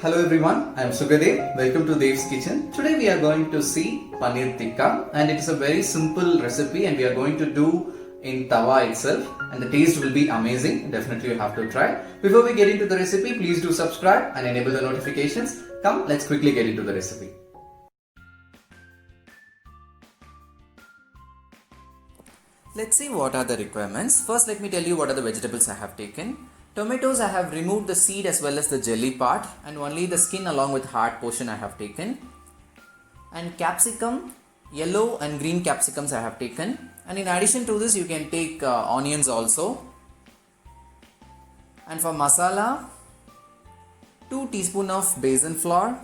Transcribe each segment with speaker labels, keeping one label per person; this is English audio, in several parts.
Speaker 1: Hello everyone, I am Sugadev. Welcome to Dev's Kitchen. Today we are going to see paneer tikka, and it is a very simple recipe and we are going to do in tawa itself, and the taste will be amazing. Definitely you have to try. Before we get into the recipe, please do subscribe and enable the notifications. Come, let's quickly get into the recipe. Let's see what are the requirements. First, let me tell you what are the vegetables I have taken. Tomatoes, I have removed the seed as well as the jelly part, and only the skin along with hard portion I have taken. And capsicum, yellow and green capsicums I have taken. And in addition to this, you can take onions also. And for masala, 2 teaspoon of basin flour,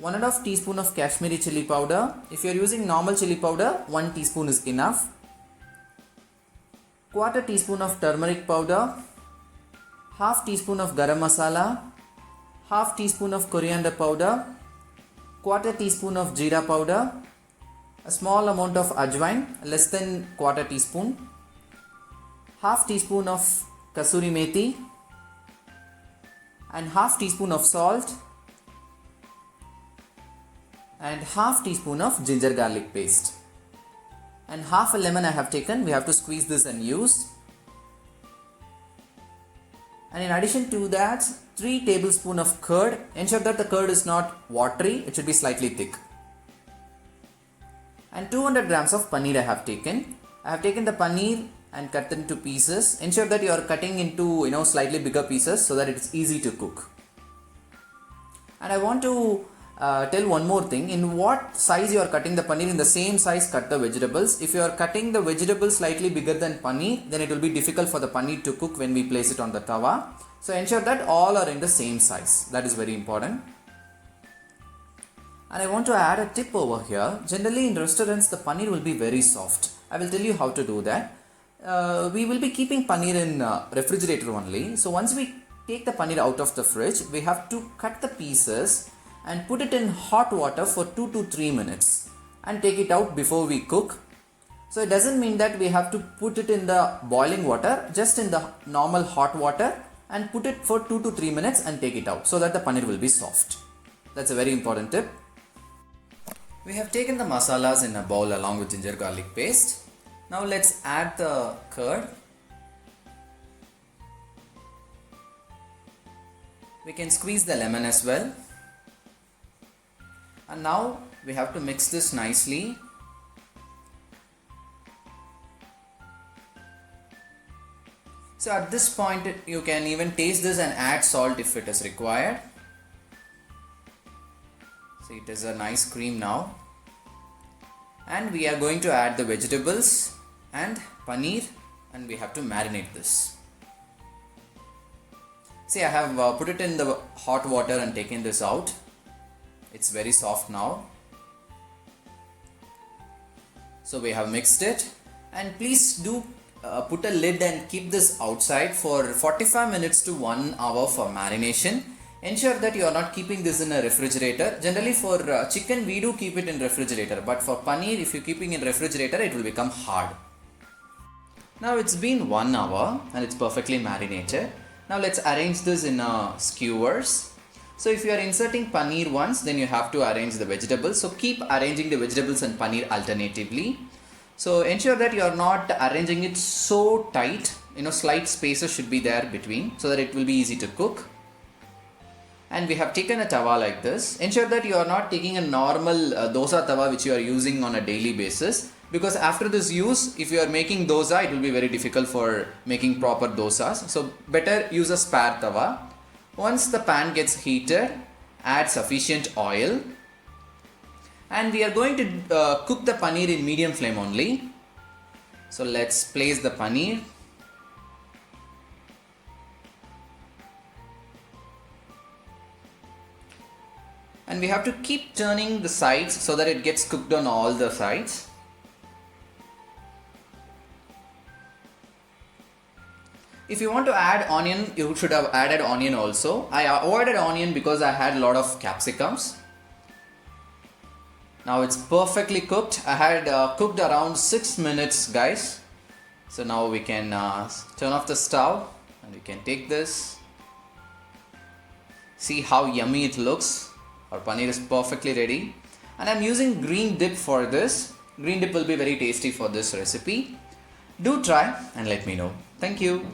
Speaker 1: 1.5 teaspoon of Kashmiri chili powder. If you are using normal chili powder, 1 teaspoon is enough. 1/4 teaspoon of turmeric powder, 1/2 teaspoon of garam masala, 1/2 teaspoon of coriander powder, 1/4 teaspoon of jeera powder, a small amount of ajwain, less than 1/4 teaspoon, 1/2 teaspoon of kasuri methi, and 1/2 teaspoon of salt, and 1/2 teaspoon of ginger garlic paste. And 1/2 a lemon I have taken. We have to squeeze this and use. And in addition to that, 3 tablespoons of curd. Ensure that the curd is not watery, it should be slightly thick. And 200 grams of paneer I have taken. I have taken the paneer and cut them into pieces. Ensure that you are cutting into slightly bigger pieces so that it is easy to cook. And I want to tell one more thing. In what size you are cutting the paneer, in the same size cut the vegetables. If you are cutting the vegetables slightly bigger than paneer, then it will be difficult for the paneer to cook when we place it on the tawa. So ensure that all are in the same size. That is very important. And I want to add a tip over here. Generally in restaurants the paneer will be very soft. I will tell you how to do that. We will be keeping paneer in refrigerator only. So once we take the paneer out of the fridge, we have to cut the pieces and put it in hot water for 2 to 3 minutes and take it out before we cook. So it doesn't mean that we have to put it in the boiling water, just in the normal hot water, and put it for 2 to 3 minutes and take it out so that the paneer will be soft. That's a very important tip. We have taken the masalas in a bowl along with ginger garlic paste. Now let's add the curd. We can squeeze the lemon as well. And now we have to mix this nicely. So at this point you can even taste this and add salt if it is required. See, it is a nice cream now. And we are going to add the vegetables and paneer, and we have to marinate this. See, I have put it in the hot water and taken this out. It's very soft now. So we have mixed it, and please do put a lid and keep this outside for 45 minutes to 1 hour for marination. Ensure that you are not keeping this in a refrigerator. Generally for chicken we do keep it in refrigerator, but for paneer if you keeping in refrigerator it will become hard. Now it's been 1 hour and it's perfectly marinated. Now let's arrange this in skewers. So if you are inserting paneer once, then you have to arrange the vegetables. So keep arranging the vegetables and paneer alternatively. So ensure that you are not arranging it so tight. Slight spaces should be there between so that it will be easy to cook. And we have taken a tawa like this. Ensure that you are not taking a normal dosa tawa which you are using on a daily basis, because after this use, if you are making dosa, it will be very difficult for making proper dosas. So better use a spare tawa. Once the pan gets heated, add sufficient oil, and we are going to cook the paneer in medium flame only. So let's place the paneer. And we have to keep turning the sides so that it gets cooked on all the sides. If you want to add onion, you should have added onion also. I avoided onion because I had a lot of capsicums. Now it's perfectly cooked. I had cooked around 6 minutes, guys. So now we can turn off the stove and we can take this. See how yummy it looks. Our paneer is perfectly ready. And I'm using green dip for this. Green dip will be very tasty for this recipe. Do try and let me know. Thank you.